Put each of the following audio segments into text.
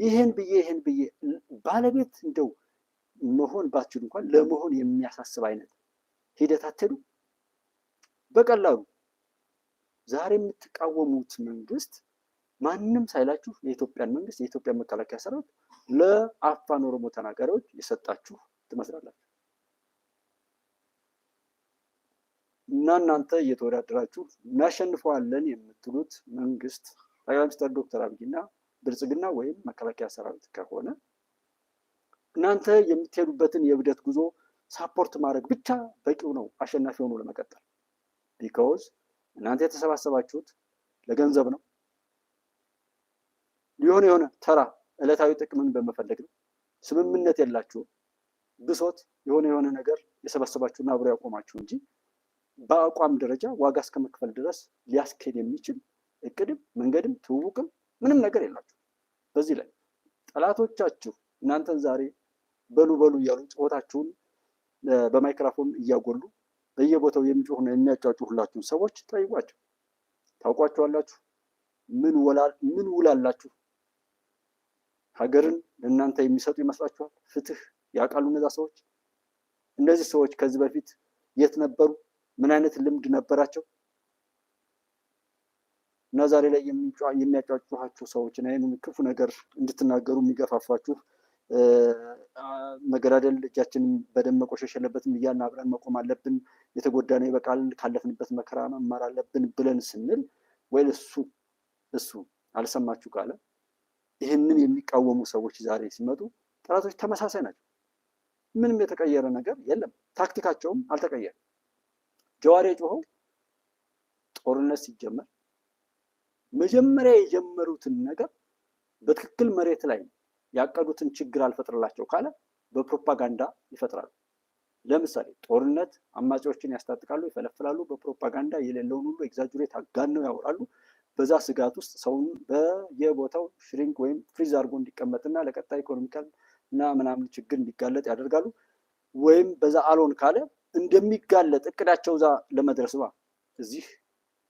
ይሄን ብዬ ባለቤት እንደው መሆን ባትችሉ እንኳን ለመሆን የሚያሳስብ አይነት ሂደት አትሄዱ። በቀላሉ ዛሬ የምትቃወሙት መንግስት ማንም ሳይላችሁ የኢትዮጵያን መንግስት የኢትዮጵያን መከላከያ ሰራዊት ለአፋን ኦሮሞ ተናጋሪዎች የሰጣችሁ ትመስላላችሁ። እና እናንተ እየተወዳደራችሁ እናሸንፈዋለን የምትሉት መንግስት ጠቅላይ ሚኒስትር ዶክተር አብይና ብልጽግና ወይም መከላከያ ሰራዊት ከሆነ እናንተ የምትሄዱበትን የብደት ጉዞ ሳፖርት ማድረግ ብቻ በቂው ነው አሸናፊ ሆኖ ለመቀጠል። ቢኮዝ እናንተ የተሰባሰባችሁት ለገንዘብ ነው፣ የሆነ ተራ ዕለታዊ ጥቅምን በመፈለግ ነው። ስምምነት የላችሁም። ብሶት የሆነ ነገር የሰበሰባችሁና አብሮ ያቆማችሁ እንጂ በአቋም ደረጃ ዋጋ እስከመክፈል ድረስ ሊያስኬድ የሚችል እቅድም መንገድም ትውውቅም ምንም ነገር የላችሁ። በዚህ ላይ ጠላቶቻችሁ እናንተን ዛሬ በሉ እያሉ ጩኸታችሁን በማይክሮፎን እያጎሉ በየቦታው የሚጮሁና የሚያጫጩሁላችሁን ሰዎች ጠይቋቸው። ታውቋቸዋላችሁ። ምን ውላላችሁ? ሀገርን ለእናንተ የሚሰጡ ይመስላችኋል? ፍትህ ያውቃሉ እነዛ ሰዎች? እነዚህ ሰዎች ከዚህ በፊት የት ነበሩ? ምን አይነት ልምድ ነበራቸው? እና ዛሬ ላይ የሚያጫጩኋችሁ ሰዎች እና ይህንን ክፉ ነገር እንድትናገሩ የሚገፋፋችሁ መገዳደል እጃችንን በደም መቆሸሽ የለበትም እያልን አብረን መቆም አለብን፣ የተጎዳነው ይበቃል፣ ካለፍንበት መከራ መማር አለብን ብለን ስንል ወይ እሱ አልሰማችሁ ካለ ይህንን የሚቃወሙ ሰዎች ዛሬ ሲመጡ ጠላቶች ተመሳሳይ ናቸው። ምንም የተቀየረ ነገር የለም። ታክቲካቸውም አልተቀየረም። ጀዋር የጮኸው ጦርነት ሲጀመር መጀመሪያ የጀመሩትን ነገር በትክክል መሬት ላይ ያቀዱትን ችግር አልፈጥርላቸው ካለ በፕሮፓጋንዳ ይፈጥራሉ። ለምሳሌ ጦርነት አማጺዎችን ያስታጥቃሉ፣ ይፈለፍላሉ። በፕሮፓጋንዳ የሌለውን ሁሉ ኤግዛጁሬት አጋነው ያወራሉ። በዛ ስጋት ውስጥ ሰውን በየቦታው ሽሪንክ ወይም ፍሪዝ አድርጎ እንዲቀመጥና ለቀጣይ ኢኮኖሚካል እና ምናምን ችግር እንዲጋለጥ ያደርጋሉ። ወይም በዛ አልሆን ካለ እንደሚጋለጥ እቅዳቸው ዛ ለመድረስ እዚህ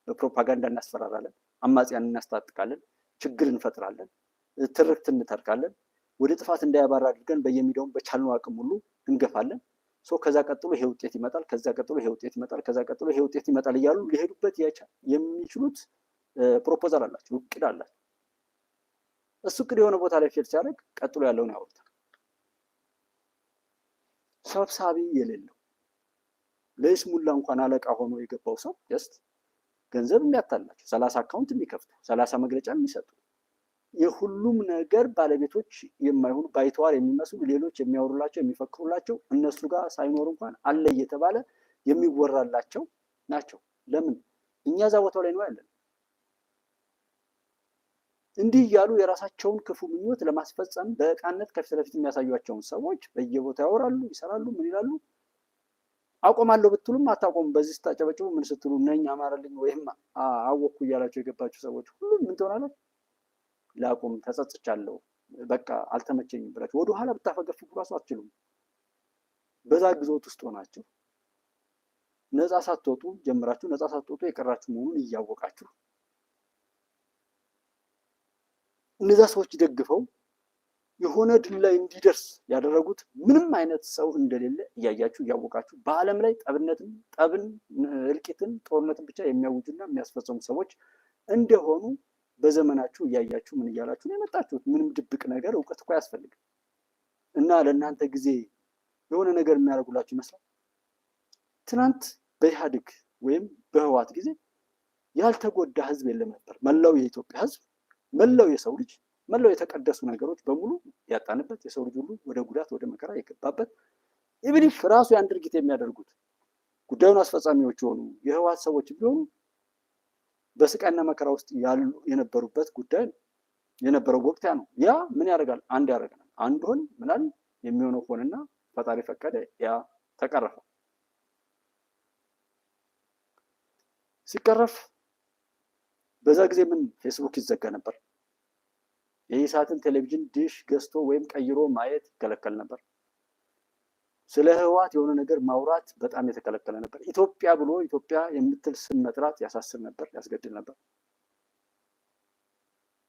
በፕሮፓጋንዳ እናስፈራራለን፣ አማጽያን እናስታጥቃለን፣ ችግር እንፈጥራለን፣ ትርክት እንተርካለን፣ ወደ ጥፋት እንዳያባራ አድርገን በየሚዲያውም በቻልነው አቅም ሁሉ እንገፋለን። ከዛ ቀጥሎ ይሄ ውጤት ይመጣል፣ ከዛ ቀጥሎ ይሄ ውጤት ይመጣል፣ ከዛ ቀጥሎ ይሄ ውጤት ይመጣል እያሉ ሊሄዱበት የሚችሉት ፕሮፖዛል አላቸው፣ እቅድ አላቸው። እሱ እቅድ የሆነ ቦታ ላይ ፌል ሲያደርግ ቀጥሎ ያለውን ያወርታል። ሰብሳቢ የሌለው ለይስሙላ እንኳን አለቃ ሆኖ የገባው ሰው ጀስት ገንዘብ የሚያታላቸው 30 አካውንት የሚከፍቱ 30 መግለጫ የሚሰጡ የሁሉም ነገር ባለቤቶች የማይሆኑ ባይተዋር የሚመስሉ ሌሎች የሚያወሩላቸው የሚፈክሩላቸው እነሱ ጋር ሳይኖር እንኳን አለ እየተባለ የሚወራላቸው ናቸው። ለምን? እኛ እዛ ቦታው ላይ ነው ያለን። እንዲህ እያሉ የራሳቸውን ክፉ ምኞት ለማስፈጸም በዕቃነት ከፊት ለፊት የሚያሳዩቸውን ሰዎች በየቦታው ያወራሉ፣ ይሰራሉ፣ ምን ይላሉ። አቆማለሁ ብትሉም አታቆሙ። በዚህ ስታጨበጭቡ ምን ስትሉ ነኝ አማረልኝ ወይም አወኩ እያላቸው የገባችሁ ሰዎች ሁሉ ምን ትሆናላችሁ? ላቁም፣ ተጸጽቻለሁ፣ በቃ አልተመቸኝም ብላችሁ ወደ ኋላ ብታፈገፍጉ ራሱ አትችሉም። በዛ ግዞት ውስጥ ሆናችሁ ነፃ ሳትወጡ ጀምራችሁ ነፃ ሳትወጡ የቀራችሁ መሆኑን እያወቃችሁ እነዛ ሰዎች ደግፈው የሆነ ድል ላይ እንዲደርስ ያደረጉት ምንም አይነት ሰው እንደሌለ እያያችሁ እያወቃችሁ በዓለም ላይ ጠብን፣ እልቂትን፣ ጦርነትን ብቻ የሚያውጁና የሚያስፈጽሙ ሰዎች እንደሆኑ በዘመናችሁ እያያችሁ ምን እያላችሁ ነው የመጣችሁት? ምንም ድብቅ ነገር እውቀት እኮ አያስፈልግም። እና ለእናንተ ጊዜ የሆነ ነገር የሚያደርጉላችሁ ይመስላል። ትናንት በኢህአዴግ ወይም በህወሓት ጊዜ ያልተጎዳ ህዝብ የለም ነበር። መላው የኢትዮጵያ ህዝብ፣ መላው የሰው ልጅ፣ መላው የተቀደሱ ነገሮች በሙሉ ያጣንበት፣ የሰው ልጅ ሁሉ ወደ ጉዳት ወደ መከራ የገባበት፣ ኢቭን ራሱ ያን ድርጊት የሚያደርጉት ጉዳዩን አስፈጻሚዎች የሆኑ የህወሓት ሰዎች ቢሆኑ በስቃይና መከራ ውስጥ የነበሩበት ጉዳይ ነው የነበረው ወቅት ያ ነው። ያ ምን ያደርጋል? አንድ ያደርገናል። አንድ ሆን ምናል የሚሆነው ሆነና ፈጣሪ ፈቀደ፣ ያ ተቀረፈ። ሲቀረፍ በዛ ጊዜ ምን ፌስቡክ ይዘጋ ነበር። የኢሳትን ቴሌቪዥን ዲሽ ገዝቶ ወይም ቀይሮ ማየት ይከለከል ነበር። ስለ ህወሓት የሆነ ነገር ማውራት በጣም የተከለከለ ነበር። ኢትዮጵያ ብሎ ኢትዮጵያ የምትል ስም መጥራት ያሳስር ነበር፣ ያስገድል ነበር።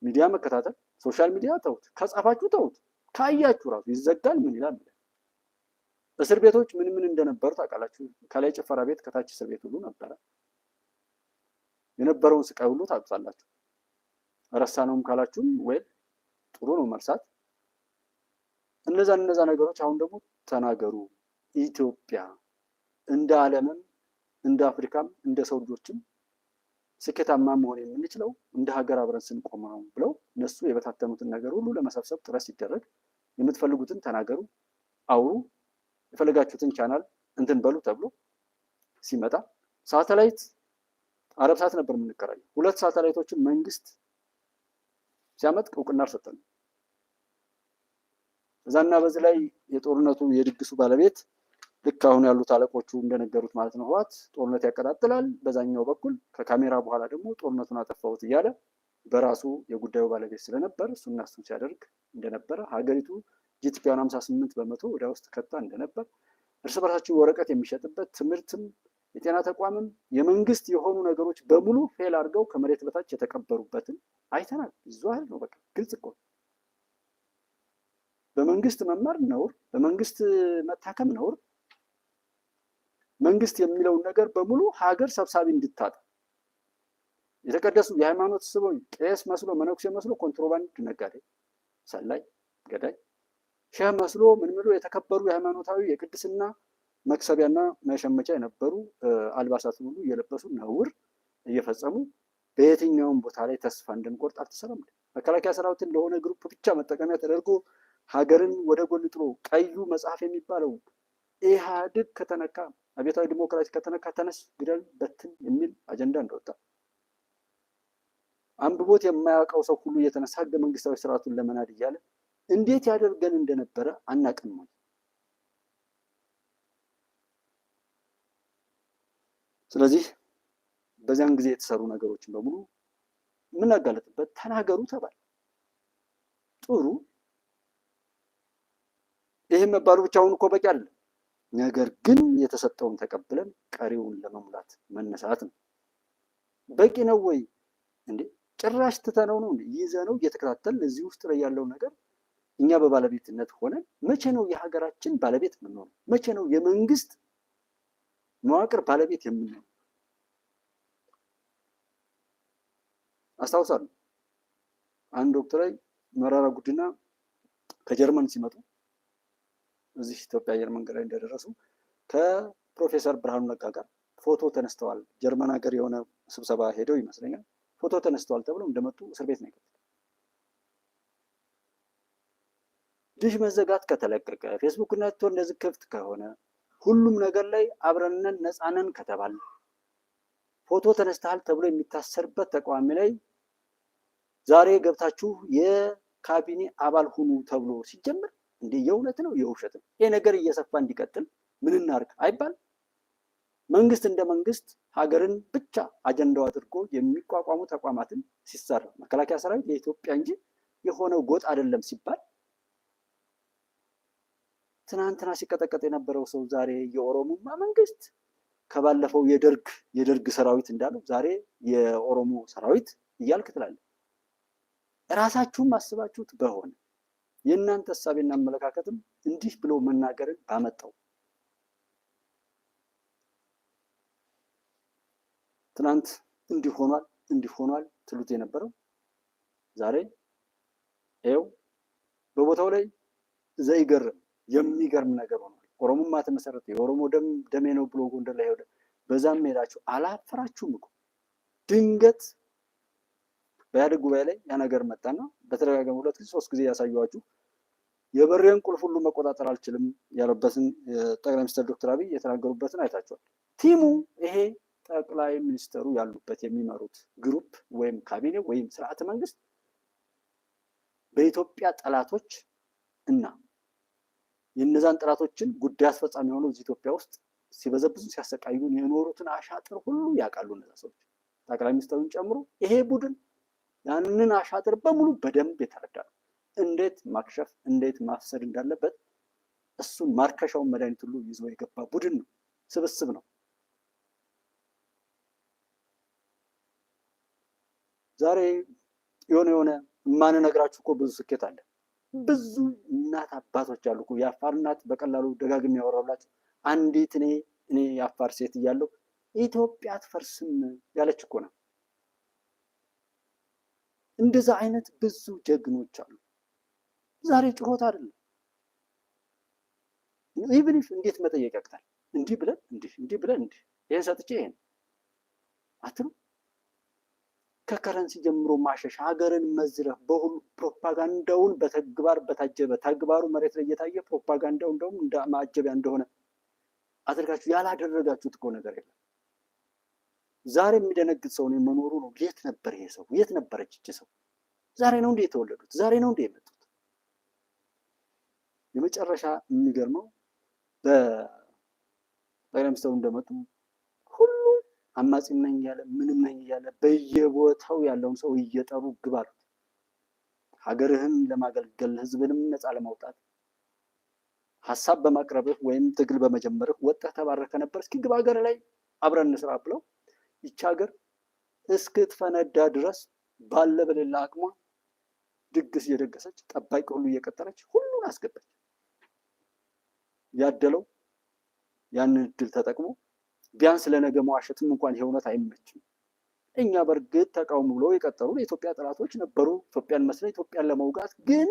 ሚዲያ መከታተል ሶሻል ሚዲያ ተውት፣ ከጻፋችሁ ተውት፣ ካያችሁ ራሱ ይዘጋል። ምን ይላል? እስር ቤቶች ምን ምን እንደነበሩ ታውቃላችሁ? ከላይ ጭፈራ ቤት ከታች እስር ቤት ሁሉ ነበረ። የነበረውን ስቃይ ሁሉ ታውቃላችሁ። ረሳነውም ካላችሁም ወይ ጥሩ ነው መርሳት። እነዛ ነገሮች አሁን ደግሞ ተናገሩ። ኢትዮጵያ እንደ ዓለምም እንደ አፍሪካም እንደ ሰው ልጆችም ስኬታማ መሆን የምንችለው እንደ ሀገር አብረን ስንቆም ነው ብለው እነሱ የበታተኑትን ነገር ሁሉ ለመሰብሰብ ጥረት ሲደረግ የምትፈልጉትን ተናገሩ፣ አውሩ፣ የፈለጋችሁትን ቻናል እንትን በሉ ተብሎ ሲመጣ ሳተላይት አረብ ሳት ነበር የምንከራየው። 2 ሳተላይቶችን መንግስት ሲያመጥ እውቅና አልሰጠንም። እዛና በዚህ ላይ የጦርነቱ የድግሱ ባለቤት ልክ አሁን ያሉት አለቆቹ እንደነገሩት ማለት ነው፣ ህወሓት ጦርነት ያቀጣጥላል፣ በዛኛው በኩል ከካሜራ በኋላ ደግሞ ጦርነቱን አጠፋሁት እያለ በራሱ የጉዳዩ ባለቤት ስለነበር እሱና እሱን ሲያደርግ እንደነበረ፣ ሀገሪቱ ጂቲፒውን 58% ወደ ውስጥ ከታ እንደነበር፣ እርስ በርሳቸው ወረቀት የሚሸጥበት ትምህርትም የጤና ተቋምም የመንግስት የሆኑ ነገሮች በሙሉ ፌል አድርገው ከመሬት በታች የተቀበሩበትን አይተናል። ይዟል ነው በቃ ግልጽ እኮ። በመንግስት መማር ነውር፣ በመንግስት መታከም ነውር። መንግስት የሚለውን ነገር በሙሉ ሀገር ሰብሳቢ እንድታጣ የተቀደሱ የሃይማኖት ስቦኝ ቄስ መስሎ መነኩሴ መስሎ ኮንትሮባንድ ነጋዴ፣ ሰላይ፣ ገዳይ፣ ሼህ መስሎ ምን ብሎ የተከበሩ የሃይማኖታዊ የቅድስና መክሰቢያና መሸመቻ የነበሩ አልባሳትን ሁሉ እየለበሱ ነውር እየፈጸሙ በየትኛውም ቦታ ላይ ተስፋ እንድንቆርጥ አልተሰራም። መከላከያ ሰራዊትን ለሆነ ግሩፕ ብቻ መጠቀሚያ ተደርጎ ሀገርን ወደ ጎን ጥሎ ቀዩ መጽሐፍ የሚባለው ኢህአዴግ ከተነካ አብዮታዊ ዲሞክራሲ ከተነካ ተነስ ግደል በትን የሚል አጀንዳ እንደወጣ አንብቦት የማያውቀው ሰው ሁሉ እየተነሳ ህገ መንግስታዊ ስርዓቱን ለመናድ እያለ እንዴት ያደርገን እንደነበረ አናቅም። ስለዚህ በዚያን ጊዜ የተሰሩ ነገሮችን በሙሉ የምናጋለጥበት ተናገሩ ተባለ። ጥሩ፣ ይህም መባሉ ብቻውን እኮ በቂ አይደለም። ነገር ግን የተሰጠውን ተቀብለን ቀሪውን ለመሙላት መነሳት ነው። በቂ ነው ወይ እንዴ? ጭራሽ ትተነው ነው እንዴ? ይዘነው እየተከታተልን እዚህ ውስጥ ላይ ያለው ነገር እኛ በባለቤትነት ሆነን መቼ ነው የሀገራችን ባለቤት የምንሆነው? መቼ ነው የመንግስት መዋቅር ባለቤት የምንሆነው? አስታውሳለሁ አንድ ወቅት ላይ መራራ ጉዲና ከጀርመን ሲመጡ እዚህ ኢትዮጵያ አየር መንገድ ላይ እንደደረሱ ከፕሮፌሰር ብርሃኑ ነጋ ጋር ፎቶ ተነስተዋል። ጀርመን ሀገር የሆነ ስብሰባ ሄደው ይመስለኛል ፎቶ ተነስተዋል ተብለው እንደመጡ እስር ቤት ነው የገቡት። ዲሽ መዘጋት ከተለቀቀ፣ ፌስቡክ ነቶ እንደዚህ ክፍት ከሆነ፣ ሁሉም ነገር ላይ አብረነን ነፃነን ከተባለ ፎቶ ተነስተሃል ተብሎ የሚታሰርበት ተቃዋሚ ላይ ዛሬ ገብታችሁ የካቢኔ አባል ሁኑ ተብሎ ሲጀምር እንዴ የእውነት ነው የውሸት ነው? ይሄ ነገር እየሰፋ እንዲቀጥል ምን እናርግ አይባል? መንግስት እንደ መንግስት ሀገርን ብቻ አጀንዳው አድርጎ የሚቋቋሙ ተቋማትን ሲሰራ መከላከያ ሰራዊት የኢትዮጵያ እንጂ የሆነው ጎጥ አይደለም ሲባል ትናንትና ሲቀጠቀጥ የነበረው ሰው ዛሬ የኦሮሞማ መንግስት ከባለፈው የደርግ ሰራዊት እንዳለው ዛሬ የኦሮሞ ሰራዊት እያልክ ትላለህ። ራሳችሁም አስባችሁት በሆነ የእናንተ ሀሳቤና አመለካከትም እንዲህ ብሎ መናገርን ባመጣው ትናንት እንዲሆኗል ትሉት የነበረው ዛሬ ይኸው በቦታው ላይ ዘይገርም የሚገርም ነገር ሆኗል። ኦሮሞማ ተመሰረተ፣ የኦሮሞ ደሜ ነው ብሎ ጎንደር ላይ ሄደ። በዛም ሄዳችሁ አላፈራችሁም እኮ። ድንገት በኢህአዴግ ጉባኤ ላይ ያ ነገር መጣና በተደጋጋሚ 2-3 ጊዜ ያሳዩዋችሁ የበሬን ቁልፍ ሁሉ መቆጣጠር አልችልም ያለበትን ጠቅላይ ሚኒስትር ዶክተር አብይ የተናገሩበትን አይታችኋል። ቲሙ ይሄ ጠቅላይ ሚኒስትሩ ያሉበት የሚመሩት ግሩፕ ወይም ካቢኔ ወይም ስርዓተ መንግስት በኢትዮጵያ ጠላቶች እና የነዛን ጠላቶችን ጉዳይ አስፈጻሚ ሆነው እዚህ ኢትዮጵያ ውስጥ ሲበዘብዙ ሲያሰቃዩን የኖሩትን አሻጥር ሁሉ ያውቃሉ እነዛ ሰዎች፣ ጠቅላይ ሚኒስትሩን ጨምሮ ይሄ ቡድን ያንን አሻጥር በሙሉ በደንብ የተረዳ ነው። እንዴት ማክሸፍ እንዴት ማፍሰድ እንዳለበት እሱን ማርከሻውን መድኃኒት ሁሉ ይዞ የገባ ቡድን ነው፣ ስብስብ ነው። ዛሬ የሆነ የማንነግራችሁ እኮ ብዙ ስኬት አለ። ብዙ እናት አባቶች አሉ እኮ። የአፋር እናት በቀላሉ ደጋግሜ ያወራላችሁ አንዲት እኔ የአፋር ሴት እያለሁ ኢትዮጵያ አትፈርስም ያለች እኮ ነው። እንደዛ አይነት ብዙ ጀግኖች አሉ። ዛሬ ጭሆት አይደለም። ኢቭን ኢፍ እንዴት መጠየቅ ያቅታል? እንዲህ ብለን እንዲህ ይሄን ሰጥቼ ይሄን አትሉ። ከከረንሲ ጀምሮ ማሸሽ፣ ሀገርን መዝረፍ፣ በሁሉ ፕሮፓጋንዳውን በተግባር በታጀበ ተግባሩ መሬት ላይ እየታየ ፕሮፓጋንዳው እንደውም እንደ ማጀቢያ እንደሆነ አድርጋችሁ ያላደረጋችሁት እኮ ነገር የለም። ዛሬ የሚደነግጥ ሰው ነው መኖሩ ነው። የት ነበር ይሄ ሰው? የት ነበረች እቺ ሰው? ዛሬ ነው እንዴ የተወለዱት? ዛሬ ነው እንዴ የመጡት? የመጨረሻ የሚገርመው በጠቅላይ ሚኒስትሩ እንደመጡ ሁሉ አማጺም ነኝ እያለ ምንም ነኝ እያለ በየቦታው ያለውን ሰው እየጠሩ ግባ አሉት። ሀገርህን ለማገልገል ህዝብንም ነፃ ለማውጣት ሀሳብ በማቅረብህ ወይም ትግል በመጀመርህ ወጥተህ ተባረከ ነበር። እስኪ ግባ ሀገር ላይ አብረን እንስራ ብለው ይቺ ሀገር እስክትፈነዳ ድረስ ባለ በሌላ አቅሟ ድግስ እየደገሰች ጠባቂ ሁሉ እየቀጠረች ሁሉን አስገባች። ያደለው ያንን እድል ተጠቅሞ ቢያንስ ለነገ መዋሸትም እንኳን ይሄ እውነት አይመችም። እኛ በእርግጥ ተቃውሞ ብለው የቀጠሩ የኢትዮጵያ ጠላቶች ነበሩ፣ ኢትዮጵያን መስለ ኢትዮጵያን ለመውጋት። ግን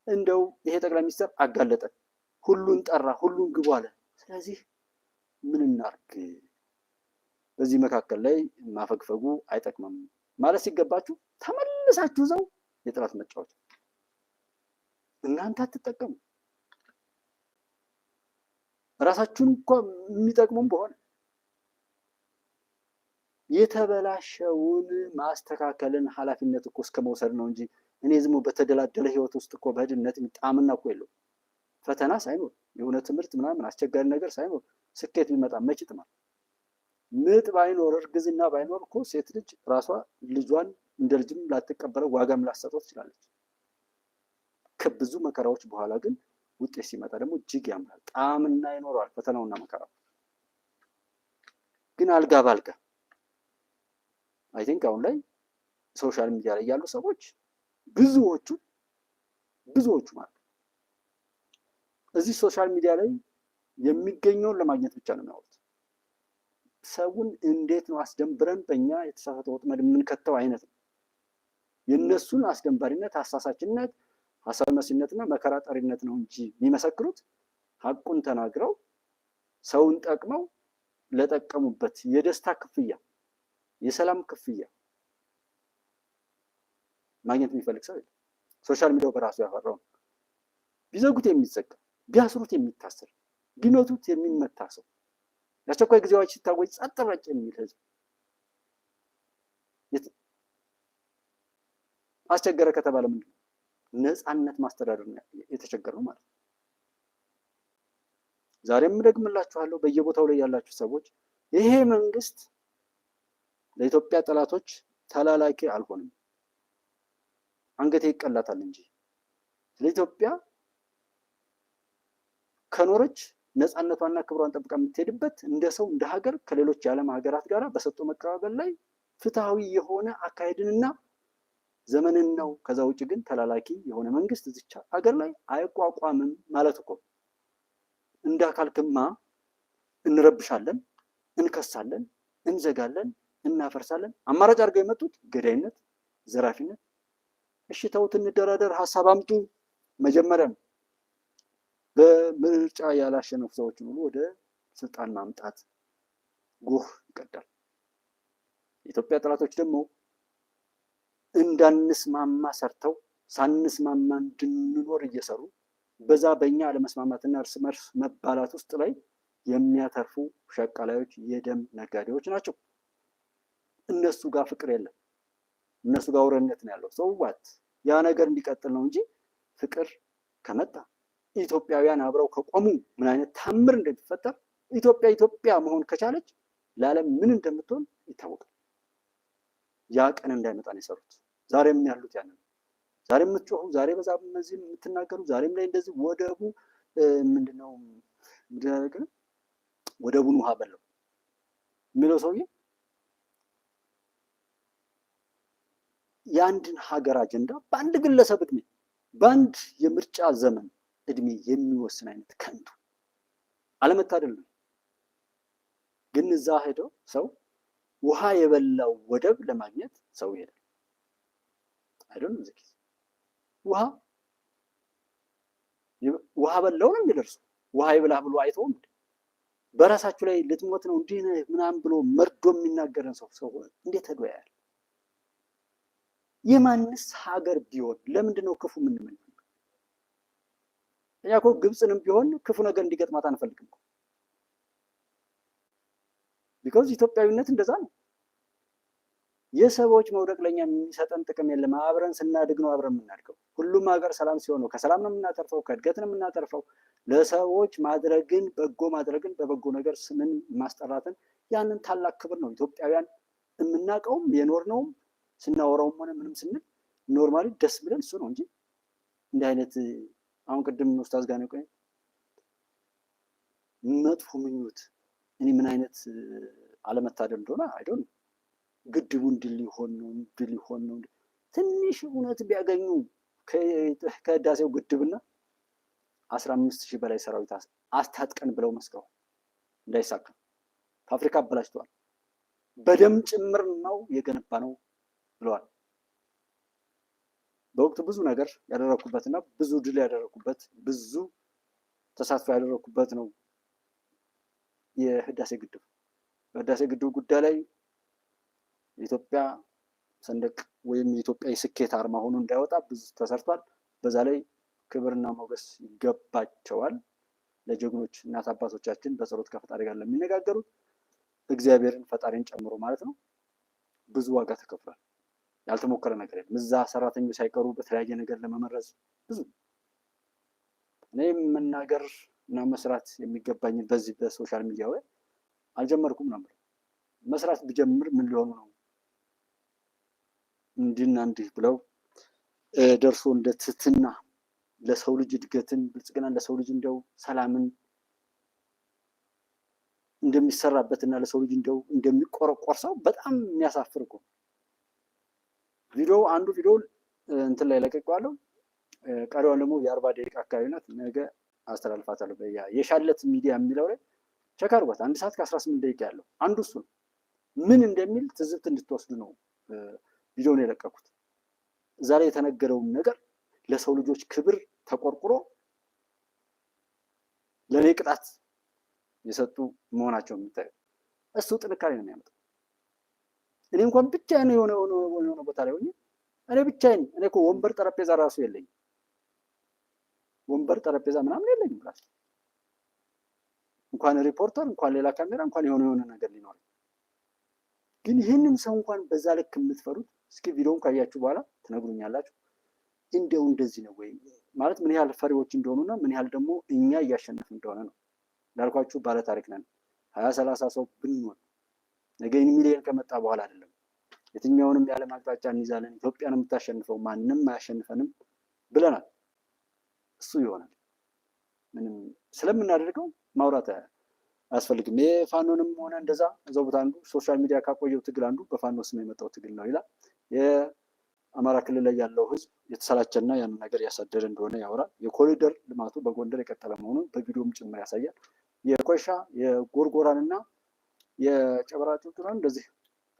እንደው ይሄ ጠቅላይ ሚኒስትር አጋለጠን፣ ሁሉን ጠራ፣ ሁሉን ግቡ አለ። ስለዚህ ምን እናርግ? በዚህ መካከል ላይ ማፈግፈጉ አይጠቅምም ማለት ሲገባችሁ ተመልሳችሁ ዘው የጠላት መጫወት እናንተ አትጠቀሙ። ራሳችሁን እንኳን የሚጠቅሙም በሆነ የተበላሸውን ማስተካከልን ኃላፊነት እኮ እስከ መውሰድ ነው እንጂ እኔ ዝም በተደላደለ ህይወት ውስጥ እኮ በድነት ጣምና እኮ የለው። ፈተና ሳይኖር የሆነ ትምህርት ምናምን አስቸጋሪ ነገር ሳይኖር ስኬት ቢመጣ መች ይጥማል? ምጥ ባይኖር እርግዝና ባይኖር እኮ ሴት ልጅ ራሷ ልጇን እንደ ልጅም ላትቀበለው ዋጋም ላትሰጠው ትችላለች። ከብዙ መከራዎች በኋላ ግን ውጤት ሲመጣ ደግሞ እጅግ ያምራል፣ ጣዕምና ይኖረዋል። ፈተናውና መከራው ግን አልጋ ባልጋ አይ ቲንክ አሁን ላይ ሶሻል ሚዲያ ላይ ያሉ ሰዎች ብዙዎቹ ማለት እዚህ ሶሻል ሚዲያ ላይ የሚገኘውን ለማግኘት ብቻ ነው የሚያወሩት። ሰውን እንዴት ነው አስደንብረን በእኛ የተሳሳተ ወጥመድ የምንከተው አይነት ነው። የእነሱን አስደንባሪነት፣ አሳሳችነት፣ ሀሳብ መሲነትና መከራ ጠሪነት ነው እንጂ የሚመሰክሩት ሀቁን ተናግረው ሰውን ጠቅመው ለጠቀሙበት የደስታ ክፍያ፣ የሰላም ክፍያ ማግኘት የሚፈልግ ሰው የለም። ሶሻል ሚዲያው በራሱ ያፈራው ነው። ቢዘጉት የሚዘጋ፣ ቢያስሩት የሚታሰር፣ ቢመቱት የሚመታ ሰው፣ የአስቸኳይ ጊዜ አዋጅ ሲታወጅ ጸጥ ረጭ የሚል ህዝብ አስቸገረ ከተባለ ምንድን ነው? ነፃነት ማስተዳደር የተቸገረ ነው ማለት ነው። ዛሬም ደግምላችኋለሁ፣ በየቦታው ላይ ያላችሁ ሰዎች ይሄ መንግስት ለኢትዮጵያ ጠላቶች ተላላኪ አልሆንም፣ አንገቴ ይቀላታል እንጂ ለኢትዮጵያ ከኖረች ነፃነቷና ክብሯን ጠብቃ የምትሄድበት እንደ ሰው እንደ ሀገር ከሌሎች የዓለም ሀገራት ጋር በሰጡ መቀባበል ላይ ፍትሃዊ የሆነ አካሄድንና ዘመንን ነው። ከዛ ውጭ ግን ተላላኪ የሆነ መንግስት እዚች ሀገር ላይ አይቋቋምም ማለት እኮ። እንዳካልክማ እንረብሻለን፣ እንከሳለን፣ እንዘጋለን፣ እናፈርሳለን። አማራጭ አድርገው የመጡት ገዳይነት፣ ዘራፊነት። እሺ ተውት፣ እንደራደር፣ ሀሳብ አምጡ። መጀመሪያ ነው በምርጫ ያላሸነፉ ሰዎችን ሁሉ ወደ ስልጣን ማምጣት ጎህ ይቀዳል። የኢትዮጵያ ጠላቶች ደግሞ እንዳንስማማ ሰርተው ሳንስማማ እንድንኖር እየሰሩ በዛ በእኛ አለመስማማትና እርስ በርስ መባላት ውስጥ ላይ የሚያተርፉ ሸቃላዮች፣ የደም ነጋዴዎች ናቸው። እነሱ ጋር ፍቅር የለም፣ እነሱ ጋር አውሬነት ነው ያለው። ሰውዋት ያ ነገር እንዲቀጥል ነው እንጂ ፍቅር ከመጣ ኢትዮጵያውያን አብረው ከቆሙ ምን አይነት ታምር እንደሚፈጠር ኢትዮጵያ መሆን ከቻለች ለዓለም ምን እንደምትሆን ይታወቃል። ያ ቀን እንዳይመጣ ነው የሰሩት። ዛሬም ያሉት ያንን ዛሬም የምትጮሁ፣ ዛሬ በዛ እነዚህ የምትናገሩ፣ ዛሬም ላይ እንደዚህ ወደቡ ምንድነው ወደቡን ውሃ በለው። የሚለው ሰውዬ የአንድን ሀገር አጀንዳ በአንድ ግለሰብ እድሜ በአንድ የምርጫ ዘመን እድሜ የሚወስን አይነት ከንቱ አለመታደል ነው። ግን እዛ ሄደው ሰው ውሃ የበላው ወደብ ለማግኘት ሰው ይሄዳል። አይደል ነው ዘኪ ውሃ በላው ነው የሚደርሱ ውሃ ይብላህ ብሎ አይተውም። በራሳችሁ ላይ ልትሞት ነው እንዲህ ምናምን ብሎ መርዶ የሚናገረን ሰው እንዴት ሄዶ ያያል? የማንስ ሀገር ቢሆን ለምንድን ነው ክፉ የምንመኝ? እኛ እኮ ግብፅንም ቢሆን ክፉ ነገር እንዲገጥማት አንፈልግም እኮ። ቢኮዝ ኢትዮጵያዊነት እንደዛ ነው። የሰዎች መውደቅ ለኛ የሚሰጠን ጥቅም የለም። አብረን ስናድግ ነው አብረን የምናድገው። ሁሉም ሀገር ሰላም ሲሆን ነው ከሰላም ነው የምናተርፈው፣ ከእድገት ነው የምናተርፈው። ለሰዎች ማድረግን በጎ ማድረግን በበጎ ነገር ስምን ማስጠራትን ያንን ታላቅ ክብር ነው ኢትዮጵያውያን የምናውቀውም የኖርነውም ስናወራውም ሆነ ምንም ስንል ኖርማሊ ደስ ብለን እሱ ነው እንጂ እንዲህ አይነት አሁን ቅድም ኡስታዝ ጋር ነው ቆይ መጥፎ ምኞት እኔ ምን አይነት አለመታደል እንደሆነ አይዶን ግድቡ እንድል ሊሆን ነው ትንሽ እውነት ቢያገኙ ከህዳሴው ግድብና 15,000 በላይ ሰራዊት አስታጥቀን ብለው መስከረው እንዳይሳካ ፋብሪካ አበላሽተዋል። በደም ጭምር ነው የገነባ ነው ብለዋል። በወቅቱ ብዙ ነገር ያደረኩበትና ብዙ ድል ያደረኩበት ብዙ ተሳትፎ ያደረኩበት ነው የህዳሴ ግድብ። በህዳሴ ግድብ ጉዳይ ላይ የኢትዮጵያ ሰንደቅ ወይም የኢትዮጵያ የስኬት አርማ ሆኖ እንዳይወጣ ብዙ ተሰርቷል። በዛ ላይ ክብርና ሞገስ ይገባቸዋል። ለጀግኖች እናት አባቶቻችን በጸሎት ከፈጣሪ ጋር ለሚነጋገሩት እግዚአብሔርን ፈጣሪን ጨምሮ ማለት ነው ብዙ ዋጋ ተከፍሏል። ያልተሞከረ ነገር የለም። እዛ ሰራተኞች ሳይቀሩ በተለያየ ነገር ለመመረዝ ብዙ እኔም መናገር እና መስራት የሚገባኝን በዚህ በሶሻል ሚዲያ ላይ አልጀመርኩም ነበር። መስራት ብጀምር ምን ሊሆኑ ነው እንዲና እንዲህ ብለው ደርሶ እንደ ትህትና ለሰው ልጅ እድገትን ብልጽግና ለሰው ልጅ እንደው ሰላምን እንደሚሰራበትና ለሰው ልጅ እንደው እንደሚቆረቆር ሰው በጣም የሚያሳፍር እኮ አንዱ ቪዲዮ እንትን ላይ ለቀቀዋለሁ። ቀሪዋን ደግሞ የ40 ደቂቃ አካባቢ ናት። ነገ አስተላልፋታለሁ። የሻለት ሚዲያ የሚለው ላይ ቼክ አድርጓት። 1 ሰዓት ከ18 ደቂቃ ያለው አንዱ እሱ ነው። ምን እንደሚል ትዝብት እንድትወስዱ ነው ቪዲዮውን የለቀኩት። እዛ ላይ የተነገረውን ነገር ለሰው ልጆች ክብር ተቆርቁሮ ለኔ ቅጣት የሰጡ መሆናቸው የሚታየው እሱ ጥንካሬ ነው የሚያመጣው። እኔ እንኳን ብቻዬን የሆነ ቦታ ላይ ሆኜ እኔ ብቻዬን እኔ እኮ ወንበር ጠረጴዛ ራሱ የለኝም። ወንበር ጠረጴዛ ምናምን የለኝም ብላስ እንኳን ሪፖርተር እንኳን ሌላ ካሜራ እንኳን የሆነ ነገር ሊኖር ግን ይህንን ሰው እንኳን በዛ ልክ የምትፈሩት እስኪ ቪዲዮውን ካያችሁ በኋላ ትነግሩኛላችሁ። እንደው እንደዚህ ነው ወይ ማለት ምን ያህል ፈሪዎች እንደሆኑና ምን ያህል ደግሞ እኛ እያሸነፍን እንደሆነ ነው። እንዳልኳችሁ ባለ ታሪክ ነን። 20-30 ሰው ብንሆን ነገ ሚሊዮን ከመጣ በኋላ አይደለም የትኛውንም የዓለም አቅጣጫ እንይዛለን፣ ኢትዮጵያን የምታሸንፈው ማንም አያሸንፈንም ብለናል። እሱ ይሆናል። ምንም ስለምናደርገው ማውራት አያስፈልግም። የፋኖንም ሆነ እንደዛ እዛው ቦታ አንዱ ሶሻል ሚዲያ ካቆየው ትግል አንዱ በፋኖ ስም የመጣው ትግል ነው ይላል። የአማራ ክልል ላይ ያለው ህዝብ የተሰላቸና ያን ነገር ያሳደረ እንደሆነ ያወራል። የኮሪደር ልማቱ በጎንደር የቀጠለ መሆኑን በቪዲዮም ጭምር ያሳያል። የኮይሻ የጎርጎራንና የጨበራ ጩርጩራን እንደዚህ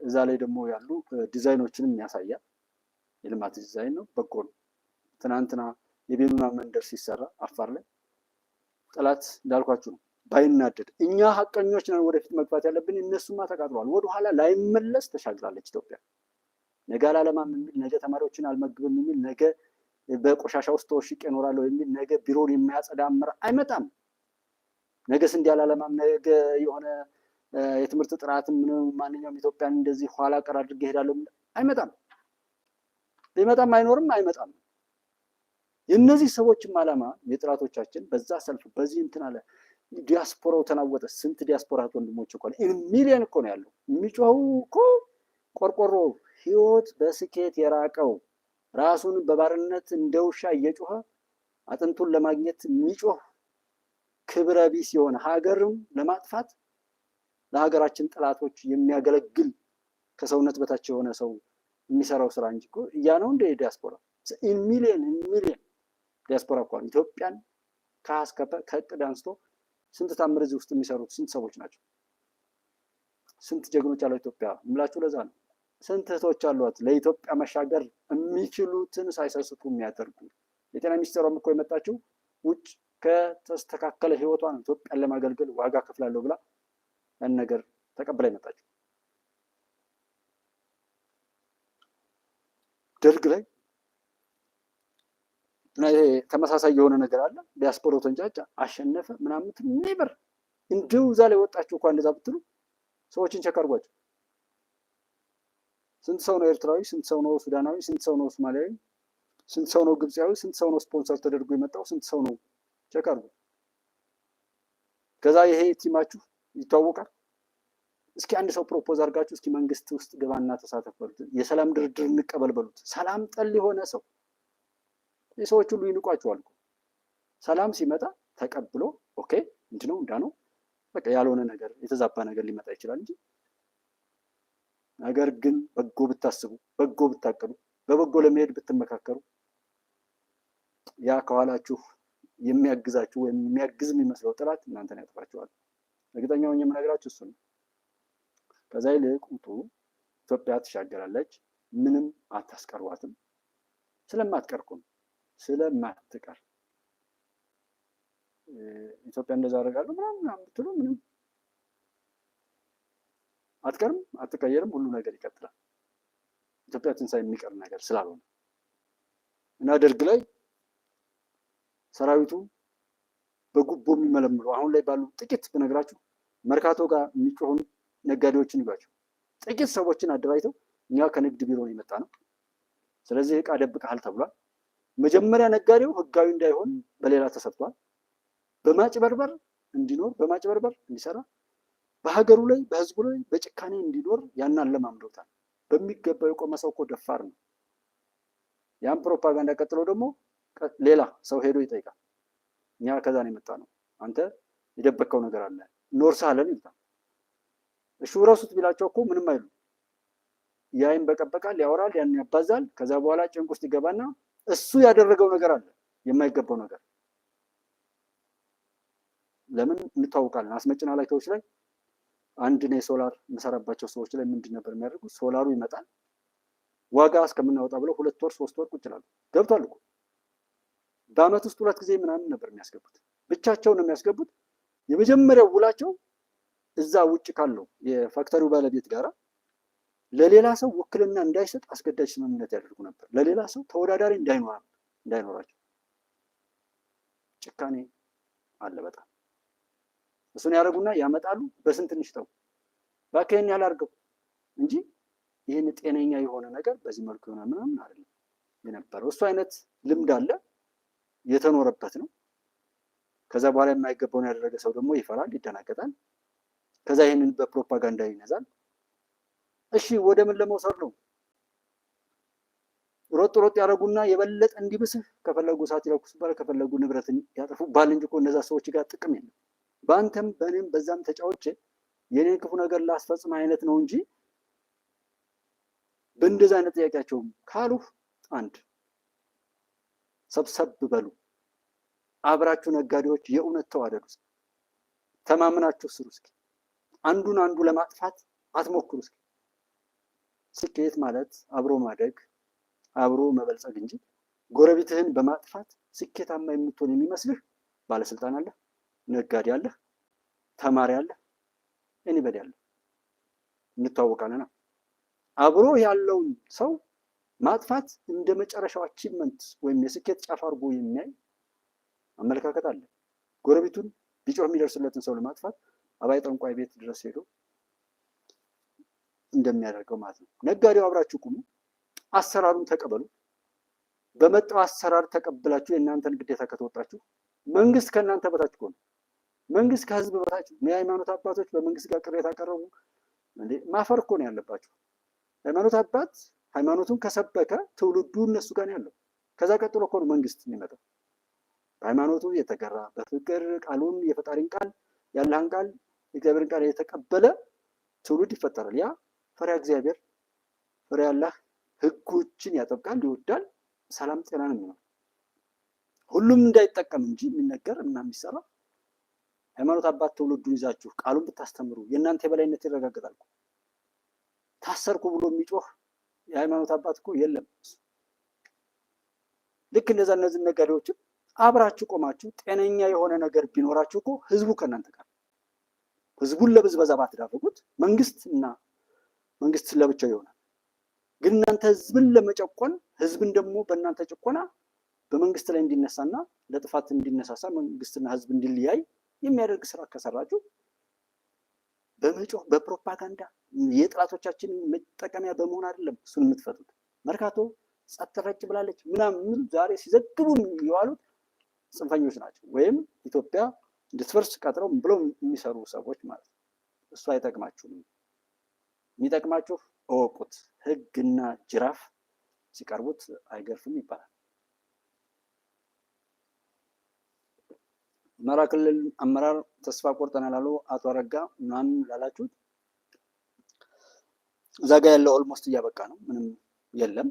እዛ ላይ ደግሞ ያሉ ዲዛይኖችንም ያሳያል። የልማት ዲዛይን ነው፣ በጎ ነው። ትናንትና የቤኑና መንደር ሲሰራ አፋር ላይ ጠላት እንዳልኳችሁ ነው ባይናደድ እኛ ሀቀኞች ነን ወደፊት መግባት ያለብን። እነሱማ ተቃጥለዋል። ወደኋላ ላይመለስ ተሻግራለች ኢትዮጵያ። ነገ አላለማም የሚል ነገ ተማሪዎችን አልመግብም የሚል ነገ በቆሻሻ ውስጥ ተወሽቄ እኖራለሁ የሚል ነገ ቢሮን የሚያጸዳ አመራር አይመጣም። ነገ ስንዴ አላለማም ነገ የሆነ የትምህርት ጥራትም ማንኛውም ኢትዮጵያን እንደዚህ ኋላ ቀር አድርጌ እሄዳለሁ አይመጣም። ሊመጣም አይኖርም አይመጣም። የእነዚህ ሰዎችም ዓላማ የጥራቶቻችን በዛ ሰልፍ በዚህ እንትን አለ ዲያስፖራው ተናወጠ። ስንት ዲያስፖራ ወንድሞች እኮ ሚሊዮን እኮ ነው ያለው። የሚጮኸው እኮ ቆርቆሮ ህይወት በስኬት የራቀው ራሱን በባርነት እንደ ውሻ እየጮኸ አጥንቱን ለማግኘት የሚጮህ ክብረ ቢስ የሆነ ሀገርም ለማጥፋት ለሀገራችን ጠላቶች የሚያገለግል ከሰውነት በታች የሆነ ሰው የሚሰራው ስራ እንጂ እኮ ያ ነው እንደ ዲያስፖራ ሚሊየን ዲያስፖራ እኮ ኢትዮጵያን ከአስከፈ ከእቅድ አንስቶ ስንት ታምር እዚህ ውስጥ የሚሰሩት ስንት ሰዎች ናቸው? ስንት ጀግኖች አሉ ኢትዮጵያ ምላችሁ። ለዛ ነው ስንት እህቶች አሏት ለኢትዮጵያ መሻገር የሚችሉትን ሳይሰስቱ የሚያደርጉ። የጤና ሚኒስቴሯም እኮ የመጣችው ውጭ ከተስተካከለ ህይወቷን ኢትዮጵያን ለማገልገል ዋጋ ከፍላለሁ ብላ ያን ነገር ተቀብላ የመጣችው። ደርግ ላይ እና ይሄ ተመሳሳይ የሆነ ነገር አለ። ዲያስፖራው ተንጫጫ አሸነፈ ምናምን ኔቨር እንዲሁ እዛ ላይ ወጣችሁ እንኳን እንደዛ ብትሉ ሰዎችን ቸክ አድርጓቸው። ስንት ሰው ነው ኤርትራዊ? ስንት ሰው ነው ሱዳናዊ? ስንት ሰው ነው ሶማሊያዊ? ስንት ሰው ነው ግብፃዊ? ስንት ሰው ነው ስፖንሰር ተደርጎ የመጣው? ስንት ሰው ነው? ቸክ አድርጉ። ከዛ ይሄ ቲማችሁ ይታወቃል። እስኪ አንድ ሰው ፕሮፖዝ አድርጋችሁ እስኪ መንግስት ውስጥ ገባና ተሳተፍ በሉት፣ የሰላም ድርድር እንቀበል በሉት። ሰላም ጠል የሆነ ሰው የሰዎች ሁሉ ይንቋቸዋል። ሰላም ሲመጣ ተቀብሎ ኦኬ እንት ነው እንዳ ነው በቃ ያልሆነ ነገር የተዛባ ነገር ሊመጣ ይችላል እንጂ ነገር ግን በጎ ብታስቡ፣ በጎ ብታቀዱ፣ በበጎ ለመሄድ ብትመካከሩ ያ ከኋላችሁ የሚያግዛችሁ ወይም የሚያግዝ የሚመስለው ጥላት እናንተን ያጥፋችኋል። እርግጠኛ ሆኜ የምነግራችሁ እሱ ነው። ከዛ ይልቅ ውጡ። ኢትዮጵያ ትሻገራለች። ምንም አታስቀሯትም። ስለማትቀር እኮ ነው። ስለማትቀር ኢትዮጵያ እንደዛ አደርጋለሁ ምናምን ብትሉ ምንም አትቀርም፣ አትቀየርም። ሁሉ ነገር ይቀጥላል። ኢትዮጵያ ትንሣኤ የሚቀር ነገር ስላልሆነ እና ደርግ ላይ ሰራዊቱ በጉቦ የሚመለምሉ አሁን ላይ ባሉ ጥቂት በነገራችሁ መርካቶ ጋር የሚጮሁ ነጋዴዎችን ይሏቸው ጥቂት ሰዎችን አደራጅተው እኛ ከንግድ ቢሮ ነው የመጣ ነው፣ ስለዚህ ዕቃ ደብቀሃል ተብሏል። መጀመሪያ ነጋዴው ህጋዊ እንዳይሆን በሌላ ተሰጥቷል። በማጭበርበር እንዲኖር በማጭበርበር እንዲሰራ በሀገሩ ላይ በህዝቡ ላይ በጭካኔ እንዲኖር ያንን ለማምደውታል። በሚገባው የቆመ ሰው እኮ ደፋር ነው። ያን ፕሮፓጋንዳ ቀጥሎ ደግሞ ሌላ ሰው ሄዶ ይጠይቃል። እኛ ከዛ ነው የመጣ ነው፣ አንተ የደበቀው ነገር አለ ኖርሳለን ይልታል። እሺ ረሱት ቢላቸው እኮ ምንም አይሉ። ያይን በቀበቃል ያወራል፣ ያን ያባዛል። ከዛ በኋላ ጭንቅ ውስጥ ይገባና እሱ ያደረገው ነገር አለ የማይገባው ነገር። ለምን እንታውቃለን። አስመጭና ላይ ተውሽ ላይ አንድ ነው ሶላር መሰራባቸው ሰዎች ላይ ምንድን ነበር የሚያደርጉት? ሶላሩ ይመጣል ዋጋ እስከምናወጣ ብለው 2 ወር 3 ወር ቁጭ ይላሉ። ገብቷል እኮ በአመት ውስጥ 2 ጊዜ ምናምን ነበር የሚያስገቡት። ብቻቸውን ነው የሚያስገቡት። የመጀመሪያው ውላቸው እዛ ውጭ ካለው የፋክተሪው ባለቤት ጋራ ለሌላ ሰው ውክልና እንዳይሰጥ አስገዳጅ ስምምነት ያደርጉ ነበር። ለሌላ ሰው ተወዳዳሪ እንዳይኖራቸው። ጭካኔ አለ በጣም። እሱን ያደርጉና ያመጣሉ። በስንት እንሽጠው ባከን ያላርገው እንጂ ይሄን ጤነኛ የሆነ ነገር በዚህ መልኩ ይሆናል ምናምን አይደለም የነበረው። እሱ አይነት ልምድ አለ፣ የተኖረበት ነው። ከዛ በኋላ የማይገባውን ያደረገ ሰው ደግሞ ይፈራል፣ ይደናገጣል። ከዛ ይሄንን በፕሮፓጋንዳ ይነዛል። እሺ ወደ ምን ለመውሰድ ነው? ሮጥ ያደረጉና የበለጠ እንዲብስህ ከፈለጉ ሰዓት ይለኩስባል፣ ከፈለጉ ንብረትን ያጠፉባል እንጂ እኮ እነዛ ሰዎች ጋር ጥቅም የለም። በአንተም በእኔም በዛም ተጫውቼ የኔን ክፉ ነገር ላስፈጽም አይነት ነው እንጂ በእንደዛ አይነት ጥያቄያቸውም ካሉ አንድ ሰብሰብ በሉ። አብራችሁ ነጋዴዎች የእውነት ተዋደዱ። ተማምናችሁ ስሩ። እስኪ አንዱን አንዱ ለማጥፋት አትሞክሩ። እስኪ ስኬት ማለት አብሮ ማደግ አብሮ መበልጸግ እንጂ ጎረቤትህን በማጥፋት ስኬታማ የምትሆን የሚመስልህ ባለስልጣን አለ፣ ነጋዴ አለ፣ ተማሪ አለ፣ ኤኒበዲ አለ። እንታወቃለና አብሮ ያለውን ሰው ማጥፋት እንደ መጨረሻው አቺቭመንት ወይም የስኬት ጫፍ አድርጎ የሚያይ አመለካከት አለ። ጎረቤቱን ቢጮህ የሚደርስለትን ሰው ለማጥፋት አባይ ጠንቋይ ቤት ድረስ ሄዶ እንደሚያደርገው ማለት ነው። ነጋዴው አብራችሁ ቁሙ፣ አሰራሩን ተቀበሉ። በመጣው አሰራር ተቀብላችሁ የእናንተን ግዴታ ከተወጣችሁ መንግስት ከእናንተ በታች ነው። መንግስት ከህዝብ በታች ነው። የሃይማኖት አባቶች በመንግስት ጋር ቅሬታ አቀረቡ እንዴ? ማፈር እኮ ነው ያለባችሁ። ሃይማኖት አባት ሃይማኖቱን ከሰበከ ትውልዱ እነሱ ጋር ነው ያለው። ከዛ ቀጥሎ እኮ ነው መንግስት የሚመጣው። ሃይማኖቱ የተገራ በፍቅር ቃሉን የፈጣሪን ቃል ያለህን ቃል የእግዚአብሔርን ቃል የተቀበለ ትውልድ ይፈጠራል። ያ ፈሪሃ እግዚአብሔር ፈሪሃ አላህ ህጎችን ያጠብቃል፣ ይወዳል፣ ሰላም ጤናንም ነው። ሁሉም እንዳይጠቀም እንጂ የሚነገር እና የሚሰራ ሃይማኖት አባት ትውልዱን ይዛችሁ ቃሉን ብታስተምሩ የእናንተ የበላይነት ይረጋገጣል። ታሰርኩ ብሎ የሚጮህ የሃይማኖት አባት እኮ የለም። ልክ እንደዛ እነዚህ ነጋዴዎችም አብራችሁ ቆማችሁ ጤነኛ የሆነ ነገር ቢኖራችሁ እኮ ህዝቡ ከእናንተ ጋር ህዝቡን ለብዝበዛ ባትዳረጉት መንግስት ለብቻው ይሆናል። ግን እናንተ ህዝብን ለመጨቆን ህዝብን ደግሞ በእናንተ ጭቆና በመንግስት ላይ እንዲነሳና ለጥፋት እንዲነሳሳ መንግስትና ህዝብ እንዲለያይ የሚያደርግ ስራ ከሰራችሁ በመጮህ በፕሮፓጋንዳ የጥላቶቻችን መጠቀሚያ በመሆን አይደለም እሱን የምትፈቱት። መርካቶ ጸጥ ረጭ ብላለች ምናምን ዛሬ ሲዘግቡ የዋሉት ጽንፈኞች ናቸው፣ ወይም ኢትዮጵያ እንድትፈርስ ቀጥረው ብለው የሚሰሩ ሰዎች ማለት ነው። እሱ አይጠቅማችሁም። የሚጠቅማችሁ እወቁት፣ ህግና ጅራፍ ሲቀርቡት አይገርፍም ይባላል። አማራ ክልል አመራር ተስፋ ቆርጠናል አሉ አቶ አረጋ ምናምን ላላችሁት፣ እዛ ጋ ያለው ኦልሞስት እያበቃ ነው፣ ምንም የለም።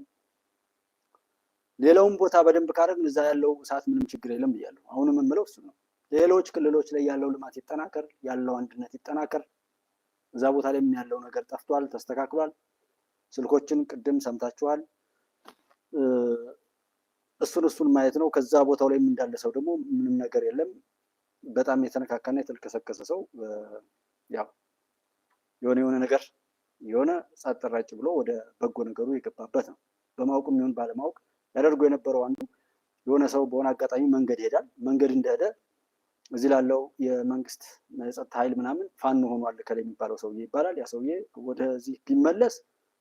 ሌላውን ቦታ በደንብ ካደረግን እዛ ያለው ሰዓት ምንም ችግር የለም ብያለሁ። አሁንም የምለው እሱ ነው። ሌሎች ክልሎች ላይ ያለው ልማት ይጠናከር፣ ያለው አንድነት ይጠናከር። እዛ ቦታ ላይ ያለው ነገር ጠፍቷል፣ ተስተካክሏል። ስልኮችን ቅድም ሰምታችኋል። እሱን ማየት ነው። ከዛ ቦታው ላይ እንዳለ ሰው ደግሞ ምንም ነገር የለም። በጣም የተነካካና የተልከሰከሰ ሰው ያው የሆነ ነገር የሆነ ጸጥ ረጭ ብሎ ወደ በጎ ነገሩ የገባበት ነው። በማወቅም ይሁን ባለማወቅ ያደርገው የነበረው አንዱ የሆነ ሰው በሆነ አጋጣሚ መንገድ ይሄዳል። መንገድ እንደሄደ እዚህ ላለው የመንግስት የጸጥታ ኃይል ምናምን ፋኖ ሆኗል ከላይ የሚባለው ሰውዬ ይባላል። ያ ሰውዬ ወደዚህ ቢመለስ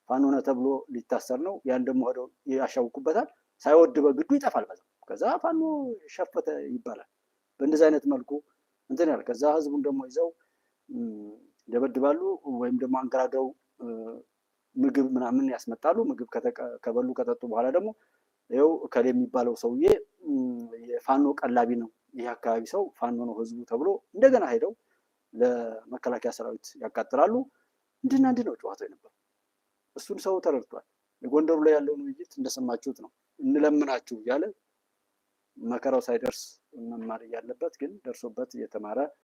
ፋኖ ነው ተብሎ ሊታሰር ነው። ያን ደግሞ ሄደው ያሻውቁበታል። ሳይወድ በግዱ ይጠፋል። ከዛ ፋኖ ሸፈተ ይባላል። በእንደዚህ አይነት መልኩ እንትን ያለ ከዛ ህዝቡን ደግሞ ይዘው ደበድባሉ፣ ወይም ደግሞ አንገራገው ምግብ ምናምን ያስመጣሉ። ምግብ ከበሉ ከጠጡ በኋላ ደግሞ ይኸው ከሌ የሚባለው ሰውዬ የፋኖ ቀላቢ ነው፣ ይህ አካባቢ ሰው ፋኖ ነው ህዝቡ ተብሎ እንደገና ሄደው ለመከላከያ ሰራዊት ያቃጥላሉ። እንድና እንድ ነው ጨዋታው የነበረው። እሱን ሰው ተረድቷል። የጎንደሩ ላይ ያለውን ውይይት እንደሰማችሁት ነው። እንለምናችሁ እያለ መከራው ሳይደርስ መማር እያለበት ግን ደርሶበት እየተማረ